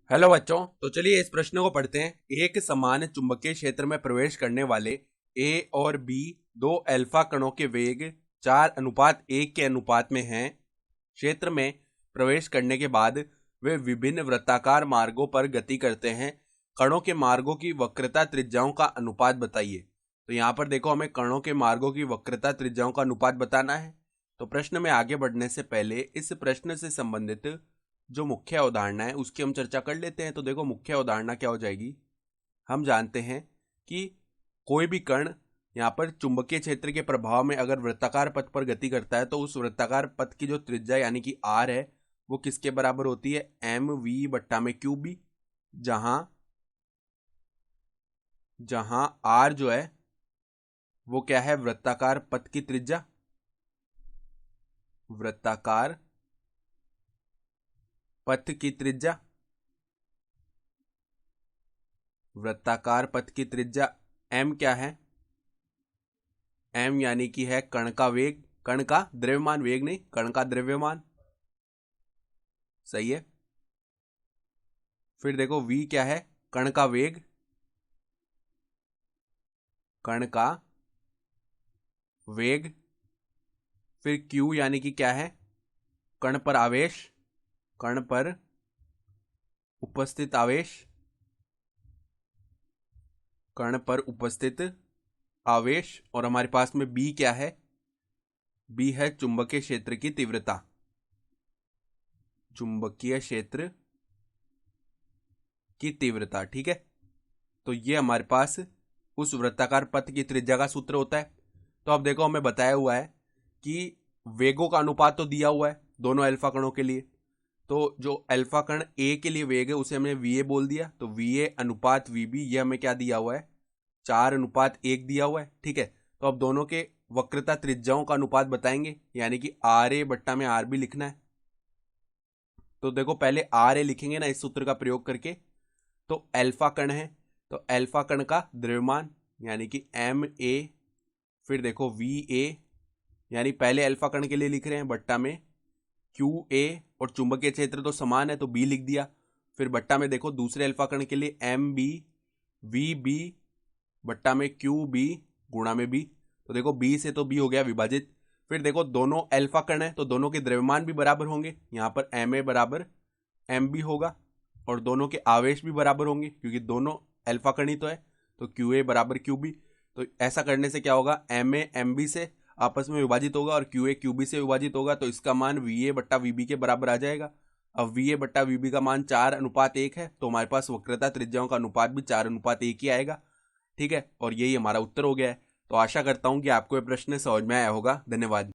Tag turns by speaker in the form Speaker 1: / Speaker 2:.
Speaker 1: Hello बच्चों, तो चलिए इस प्रश्न को पढ़ते हैं। एक समान चुंबकीय क्षेत्र में प्रवेश करने वाले ए और बी दो अल्फा कणों के वेग 4:1 के अनुपात में हैं। क्षेत्र में प्रवेश करने के बाद वे विभिन्न वृत्ताकार मार्गों पर गति करते हैं। कणों के मार्गों की वक्रता त्रिज्याओं का अनुपात बताइए। तो यहाँ पर देखो, हमें कणों के मार्गों की वक्रता त्रिज्याओं का अनुपात बताना है। तो प्रश्न में आगे बढ़ने से पहले इस प्रश्न से संबंधित जो मुख्य अवधारणा है उसकी हम चर्चा कर लेते हैं। तो देखो, मुख्य अवधारणा क्या हो जाएगी। हम जानते हैं कि कोई भी कण यहाँ पर चुंबकीय क्षेत्र के प्रभाव में अगर वृत्ताकार पथ पर गति करता है तो उस वृत्ताकार पथ की जो त्रिज्या यानी कि आर है वो किसके बराबर होती है, एम वी बट्टा में क्यू बी। जहां जहां आर जो है वो क्या है, वृत्ताकार पथ की त्रिज्या। वृत्ताकार पथ की त्रिज्या, वृत्ताकार पथ की त्रिज्या एम क्या है, एम यानी कि है कण का वेग, कण का द्रव्यमान, वेग नहीं, कण का द्रव्यमान। सही है। फिर देखो v क्या है, कण का वेग, कण का वेग। फिर q यानी कि क्या है, कण पर आवेश, कण पर उपस्थित आवेश, कण पर उपस्थित आवेश। और हमारे पास में b क्या है, b है चुंबकीय क्षेत्र की तीव्रता, चुंबकीय क्षेत्र की तीव्रता। ठीक है। तो ये हमारे पास उस वृत्ताकार पथ की त्रिज्या का सूत्र होता है। तो अब देखो, हमें बताया हुआ है कि वेगों का अनुपात तो दिया हुआ है दोनों अल्फा कणों के लिए। तो जो अल्फा कण ए के लिए वेग है उसे हमने वी ए बोल दिया। तो वी ए अनुपात वी बी, ये हमें क्या दिया हुआ है, 4:1 दिया हुआ है। ठीक है। तो अब दोनों के वक्रता त्रिज्याओं का अनुपात बताएंगे, यानी कि आर ए बट्टा में आर बी लिखना है। तो देखो, पहले आर ए लिखेंगे ना इस सूत्र का प्रयोग करके। तो अल्फा कण है तो अल्फा कण का द्रव्यमान यानी कि एम ए। फिर देखो वी ए, यानी पहले अल्फा कण के लिए लिख रहे हैं, बट्टा में क्यू ए, और चुंबकीय क्षेत्र तो समान है तो बी लिख दिया। फिर बट्टा में देखो दूसरे अल्फा कण के लिए एम बी, वी बी बट्टा में क्यू बी गुणा में बी। तो देखो बी से तो बी हो गया विभाजित। फिर देखो दोनों अल्फा कण है तो दोनों के द्रव्यमान भी बराबर होंगे। यहाँ पर एम ए बराबर एम बी होगा और दोनों के आवेश भी बराबर होंगे क्योंकि दोनों अल्फा कण ही तो है। तो क्यू ए बराबर क्यू बी। तो ऐसा करने से क्या होगा, एम ए एम बी से आपस में विभाजित होगा और क्यू ए क्यू बी से विभाजित होगा। तो इसका मान वी ए बट्टा वी बी के बराबर आ जाएगा। अब वी ए बट्टा वी बी का मान 4:1 है तो हमारे पास वक्रता त्रिज्याओं का अनुपात भी 4:1 ही आएगा। ठीक है। और यही हमारा उत्तर हो गया है। तो आशा करता हूं कि आपको यह प्रश्न समझ में आया होगा। धन्यवाद।